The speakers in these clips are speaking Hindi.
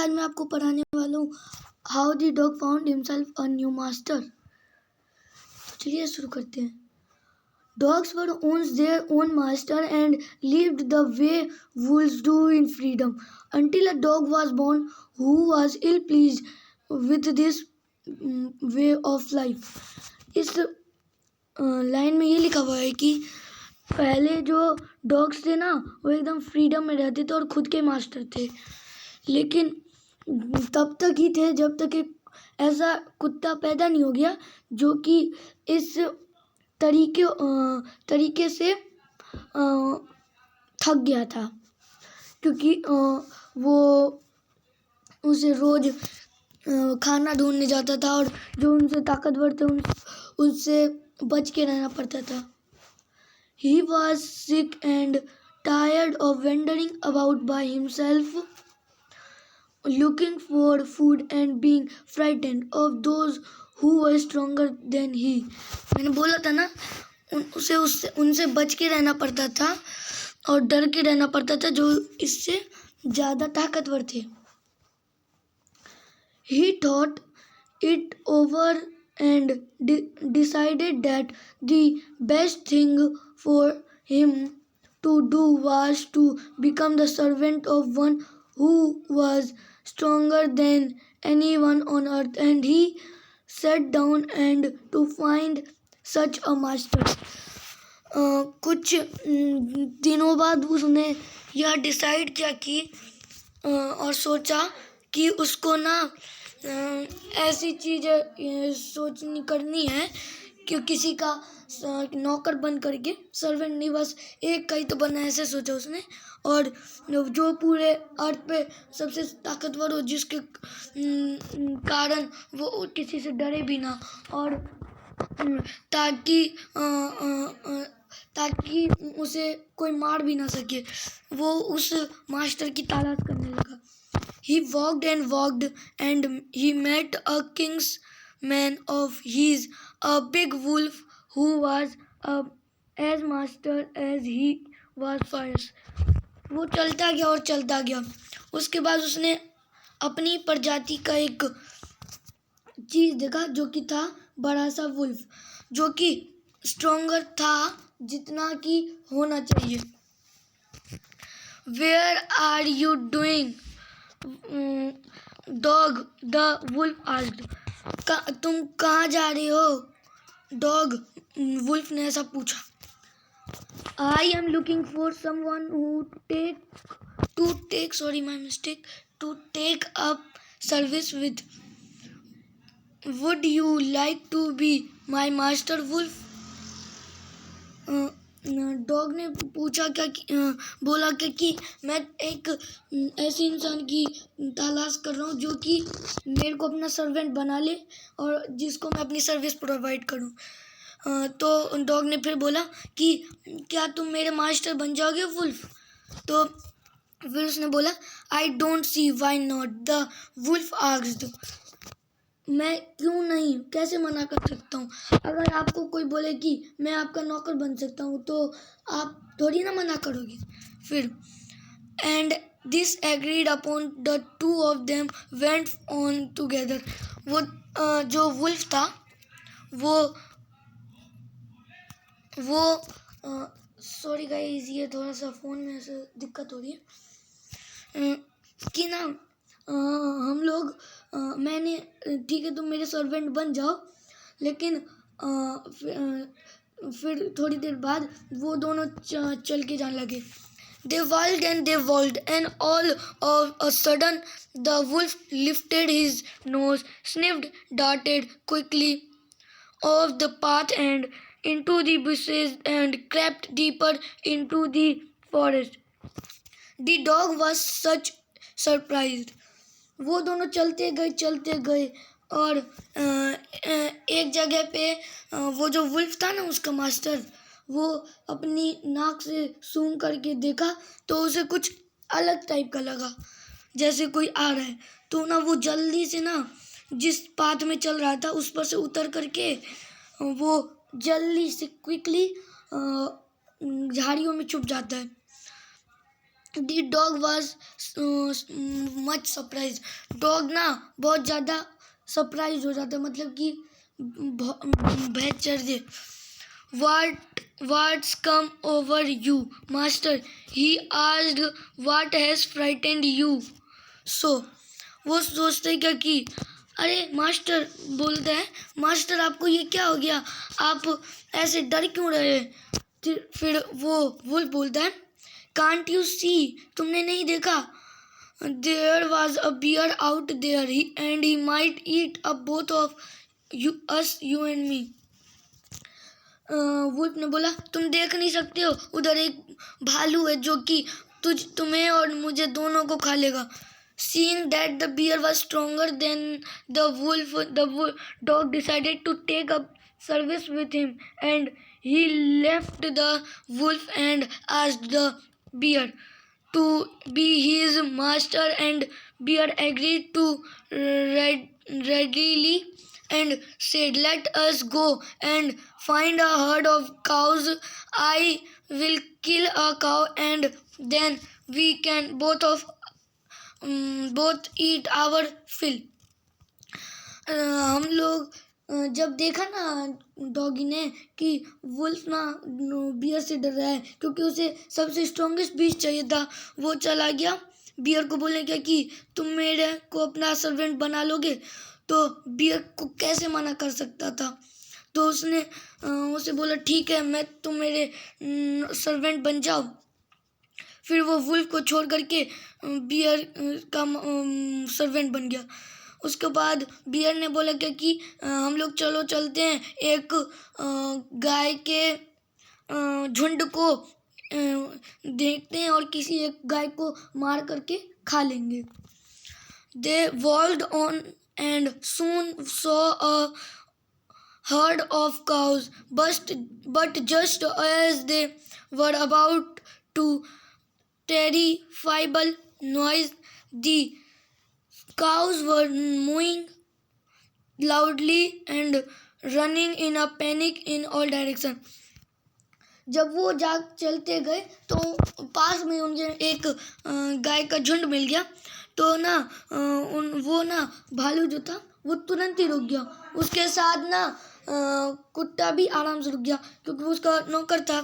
आज मैं आपको पढ़ाने वाला हूँ how the dog found himself a new master. तो चलिए शुरू करते हैं। Dogs were once their own master and lived the way wolves do in freedom until a dog was born who was ill pleased with this way of life। इस लाइन में ये लिखा हुआ है कि पहले जो डॉग्स थे ना वो एकदम फ्रीडम में रहते थे और खुद के मास्टर थे, लेकिन तब तक ही थे जब तक एक ऐसा कुत्ता पैदा नहीं हो गया जो कि इस तरीके से थक गया था, क्योंकि वो उसे रोज खाना ढूंढने जाता था और जो उनसे ताकतवर थे उनसे बच के रहना पड़ता था। He was sick and tired of wandering about by himself, looking for food and being frightened of those who were stronger than he। मैंने बोला था ना, उनसे बच के रहना पड़ता था और डर के रहना पड़ता था जो इससे ज़्यादा ताकतवर थे। He thought it over and decided that the best thing for him to do was to become the servant of one who was stronger than anyone on earth, and he sat down and to find such a master। कुछ दिनों बाद उसने यह डिसाइड किया कि और सोचा कि उसको ना ऐसी चीज़ें सोचनी करनी है कि किसी का नौकर बन करके, सर्वेंट नहीं बस एक का ही तो बनना है, ऐसे सोचा उसने। और जो पूरे अर्थ पे सबसे ताकतवर हो, जिसके कारण वो किसी से डरे भी ना, और ताकि उसे कोई मार भी ना सके, वो उस मास्टर की तलाश करने लगा। He walked and walked and he met a king's man of his, a big wolf who was as master as he was fierce। वो चलता गया और चलता गया। उसके बाद उसने अपनी प्रजाति का एक चीज देखा जो कि था बड़ा सा वुल्फ, जो कि स्ट्रोंगर था जितना कि होना चाहिए। Where are you doing, dog? The wolf asked. तुम कहाँ जा रहे हो? डॉग वुल्फ ने ऐसा पूछा। I am looking for someone to take up service with। Would you like to be my master, wolf? Dog ने पूछा बोला कि मैं एक ऐसे इंसान की तलाश कर रहा हूँ जो कि मेरे को अपना सर्वेंट बना ले और जिसको मैं अपनी सर्विस प्रोवाइड करूँ। तो डॉग ने फिर बोला कि क्या तुम मेरे मास्टर बन जाओगे वुल्फ? तो फिर उसने बोला I don't see why not, the wolf asked. मैं क्यों नहीं, कैसे मना कर सकता हूँ? अगर आपको कोई बोले कि मैं आपका नौकर बन सकता हूँ तो आप थोड़ी ना मना करोगे। फिर and this agreed upon the two of them went on together. वो जो वुल्फ था वो सॉरी गाइस, ये थोड़ा सा फ़ोन में ऐसे दिक्कत हो रही है कि ना हम लोग मैंने ठीक है तुम मेरे सर्वेंट बन जाओ, लेकिन फिर थोड़ी देर बाद वो दोनों चल के जाने लगे। They walked and all of a sudden the wolf lifted his nose, sniffed, darted quickly off the path and into the bushes and crept deeper into the forest। The dog was such surprised। वो दोनों चलते गए और एक जगह पे वो जो वुल्फ था ना, उसका मास्टर, वो अपनी नाक से सूंघ करके देखा तो उसे कुछ अलग टाइप का लगा, जैसे कोई आ रहा है। तो ना वो जल्दी से ना जिस पाथ में चल रहा था उस पर से उतर करके वो जल्दी से क्विकली झाड़ियों में छुप जाता है। The dog was much surprise. Dog ना बहुत ज़्यादा सरप्राइज हो जाता है, मतलब कि भय। What's come over you, master? He asked. What has frightened you? So, वो सोचते क्या कि अरे मास्टर बोलते हैं, मास्टर आपको ये क्या हो गया, आप ऐसे डर क्यों रहे? फिर वो वुल्फ बोलता है, कांट यू सी, तुमने नहीं देखा? There was a bear out there and he might eat up both of you and me. Wolf ने बोला, तुम देख नहीं सकते हो, उधर एक भालू है जो कि तुम्हें और मुझे दोनों को खा लेगा। Seeing that the bear was stronger than the wolf, the dog decided to take up service with him, and he left the wolf and asked the bear to be his master, and bear agreed to readily and said, let us go and find a herd of cows. I will kill a cow and then we can both eat our fill. हम लोग जब देखा ना डॉगी ने कि वुल्फ ना बियर से डर रहा है, क्योंकि उसे सबसे स्ट्रॉन्गेस्ट बीस्ट चाहिए था, वो चला गया बियर को बोलने क्या कि तुम मेरे को अपना सर्वेंट बना लोगे, तो बियर को कैसे मना कर सकता था। तो उसने उसे बोला, ठीक है, मैं तुम मेरे सर्वेंट बन जाओ। फिर वो वुल्फ को छोड़ करके बियर का सर्वेंट बन गया। उसके बाद बियर ने बोला क्या कि हम लोग चलो चलते हैं, एक गाय के झुंड को देखते हैं और किसी एक गाय को मार करके खा लेंगे। They walked on and soon saw a herd of cows, but just as they were about to terrifiable noise, the cows were mooing loudly and running in a panic in all directions. जब वो चलते गए तो पास में उनके एक गाय का झुंड मिल गया। तो ना वो ना भालू जो था वो तुरंत ही रुक गया। उसके साथ ना कुत्ता भी आराम से रुक गया, क्योंकि वो उसका नौकर था।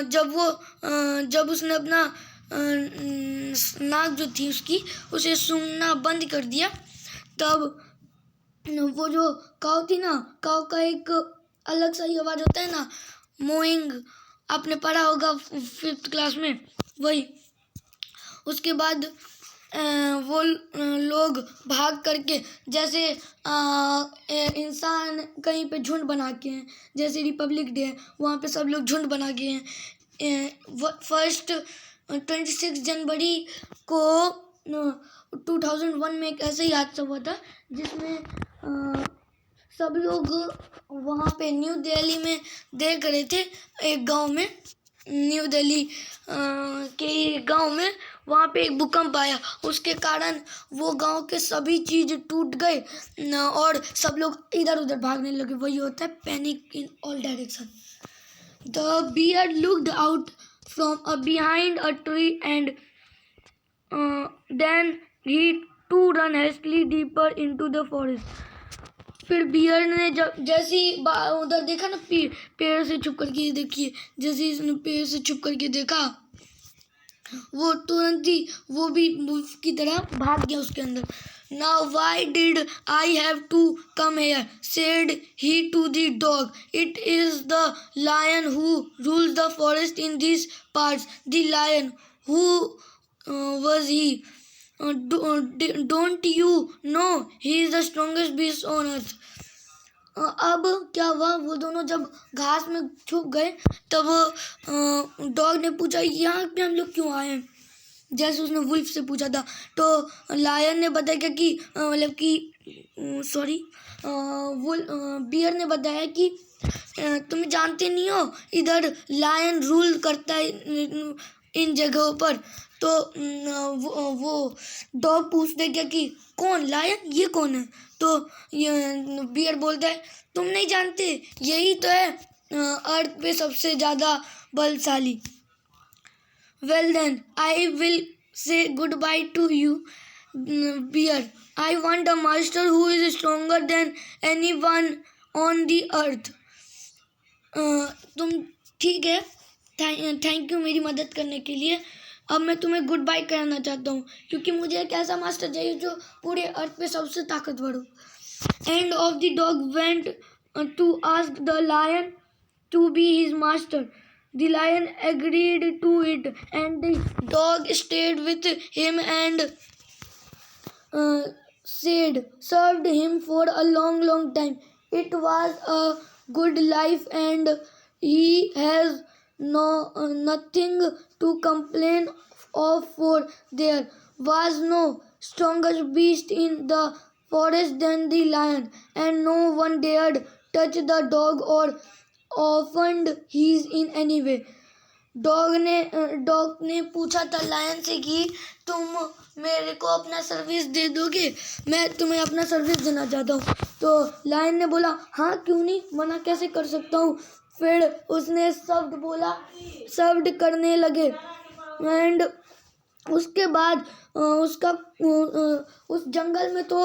जब उसने अपना नाक जो थी उसकी उसे सूंघना बंद कर दिया, तब वो जो काऊ थी ना, काऊ का एक अलग सा ही आवाज़ होता है ना, मोइंग, आपने पढ़ा होगा 5th क्लास में, वही। उसके बाद वो लोग भाग करके, जैसे इंसान कहीं पे झुंड बना के हैं, जैसे रिपब्लिक डे वहाँ पे सब लोग झुंड बना के हैं। 26 जनवरी को 2001 में एक ऐसा ही हादसा हुआ था, जिसमें सब लोग वहाँ पे न्यू दिल्ली में देख रहे थे। एक गांव में, न्यू दिल्ली के गांव में, वहाँ पे एक भूकंप आया। उसके कारण वो गांव के सभी चीज़ टूट गए और सब लोग इधर उधर भागने लगे। वही होता है panic in all direction. The bear looked out from behind a tree and then he to run hastily deeper into the forest. फिर बियर ने जब जैसे ही उधर देखा ना, पेड़ से छुप करके, देखिए जैसे इसने पेड़ से छुप करके देखा, वो तुरंत ही वो भी वुल्फ की तरह भाग गया उसके अंदर। Now why did I have to come here, said he to the dog, it is the lion who rules the forest in this parts. The lion, who was he? Don't you know he is the strongest beast on earth? अब क्या हुआ, वो दोनों जब घास में छुप गए, तब डॉग ने पूछा, यहाँ पे हम लोग क्यों आए हैं, जैसे उसने वुल्फ से पूछा था। तो लायन ने बताया कि मतलब कि सॉरी, बियर ने बताया कि तुम जानते नहीं हो, इधर लायन रूल करता है इन जगहों पर। तो वो डॉग पूछते क्या कि कौन, लायन, ये कौन है? तो ये बियर बोलता है, तुम नहीं जानते, यही तो है अर्थ पे सबसे ज़्यादा बलशाली। Well then, I will say goodbye to you, bear. I want a master who is stronger than anyone on the earth. तुम ठीक है, थैंक यू मेरी मदद करने के लिए. अब मैं तुम्हें गुड बाय कहना चाहता हूँ, क्योंकि मुझे एक ऐसा मास्टर चाहिए जो पूरे अर्थ पे सबसे ताकतवर हो. And of the dog went to ask the lion to be his master. The lion agreed to it, and the dog stayed with him and served him for a long, long time. It was a good life, and he has nothing to complain of, for there was no stronger beast in the forest than the lion, and no one dared touch the dog or offend his in any way. Dog ने पूछा था लायन से कि तुम मेरे को अपना सर्विस दे दोगे, मैं तुम्हें अपना सर्विस देना चाहता हूँ. तो लायन ने बोला हाँ क्यों नहीं, मना कैसे कर सकता हूँ. फिर उसने शब्द बोला, शब्द करने लगे. एंड उसके बाद उसका उस जंगल में तो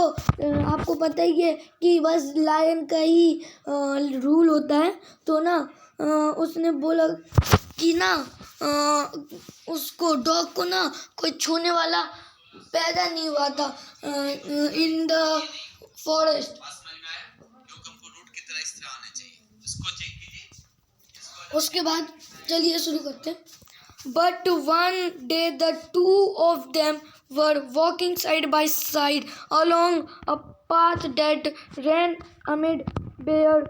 आपको पता ही है कि बस लायन का ही रूल होता है. तो ना उसने बोला कि ना उसको डॉग को ना कोई छूने वाला पैदा नहीं हुआ था इन द फॉरेस्ट. उसके बाद चलिए शुरू करते हैं. But one day the two of them were walking side by side along a path that ran amid bare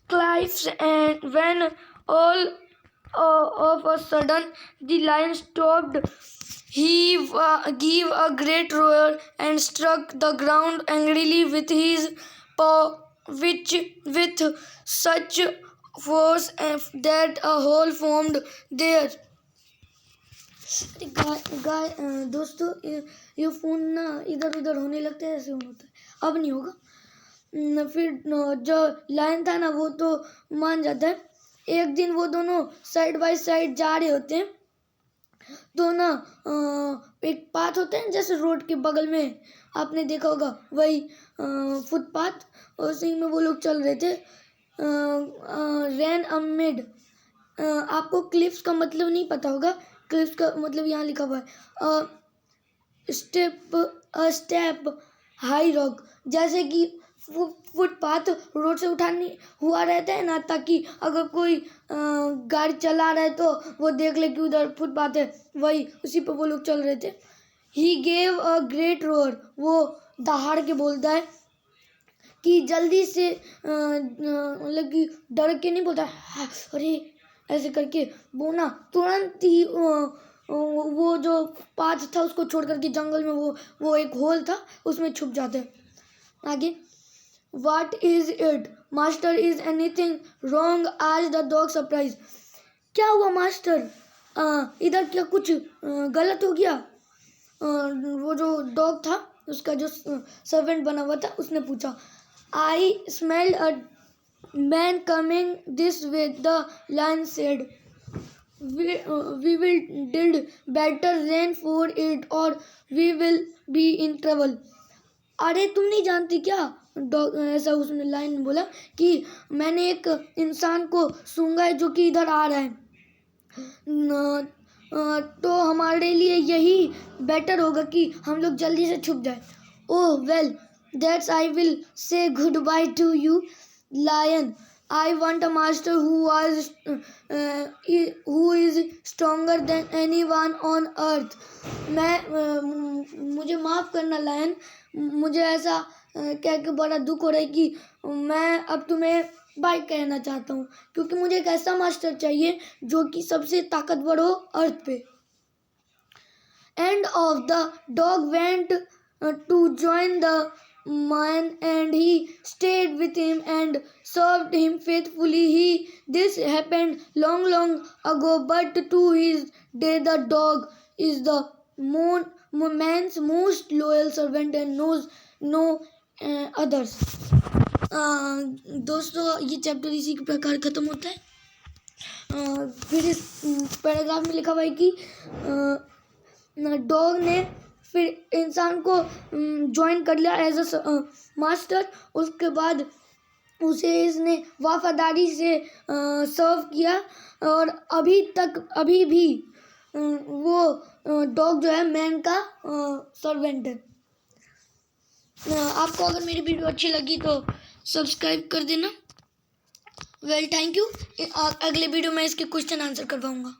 cliffs, and when all of a sudden the lion stopped. He gave a great roar and struck the ground angrily with his paw, which with such force that a hole formed there. दोस्तों ये फ़ोन ना इधर उधर होने लगता है, ऐसे होता है. अब नहीं होगा. फिर जो लायन था ना वो तो मान जाता है. एक दिन वो दोनों साइड बाय साइड जा रहे होते हैं. तो ना एक पाथ होता है जैसे रोड के बगल में, आपने देखा होगा वही फुटपाथ, उसी में वो लोग चल रहे थे. रैन अमिड, आपको क्लिफ्स का मतलब नहीं पता होगा. क्लिफ्स का मतलब यहाँ लिखा हुआ है स्टेप हाई रॉक. जैसे कि फुटपाथ रोड से उठानी हुआ रहता है ना, ताकि अगर कोई गाड़ी चला रहा है तो वो देख ले कि उधर फुटपाथ है, वही उसी पर वो लोग चल रहे थे. He gave a great row or, वो दहाड़ के बोलता है कि जल्दी से मतलब कि डर के नहीं बोलता, अरे ऐसे करके वो ना तुरंत ही वो जो पाथ था उसको छोड़ करके जंगल में वो एक होल था उसमें छुप जाते हैं. आगे, What is it? Master, is anything wrong? asked the dog surprised. क्या हुआ मास्टर, इधर क्या कुछ गलत हो गया? वो जो डॉग था उसका जो सर्वेंट बना हुआ था उसने पूछा. I smelled a man coming this way, the lion said. We will did better run for it or we will be in trouble. अरे तुम नहीं जानती क्या, डॉग ऐसा उसने लाइन बोला कि मैंने एक इंसान को सूंघा है जो कि इधर आ रहा है, तो हमारे लिए यही बेटर होगा कि हम लोग जल्दी से छुप जाए. Oh well, that's I will say goodbye to you lion. I want a master who is stronger than anyone on earth. मुझे माफ़ करना लायन, मुझे ऐसा कह के बड़ा दुख हो रहा है कि मैं अब तुम्हें बाय कहना चाहता हूँ, क्योंकि मुझे एक ऐसा मास्टर चाहिए जो कि सबसे ताकतवर हो अर्थ पे. And of the dog went to join the man, and he stayed with him and served him faithfully. This happened long, long ago, but to his day the dog is the man's most loyal servant and knows no others. दोस्तों ये चैप्टर इसी के प्रकार ख़त्म होता है. फिर इस पैराग्राफ में लिखा हुआ है कि डॉग ने फिर इंसान को ज्वाइन कर लिया एज अ मास्टर। उसके बाद उसे इसने वफादारी से सर्व किया और अभी भी वो डॉग जो है मैन का सर्वेंट है। आपको अगर मेरी वीडियो अच्छी लगी तो सब्सक्राइब कर देना। Well thank you. अगले वीडियो में इसके क्वेश्चन आंसर करवाऊंगा।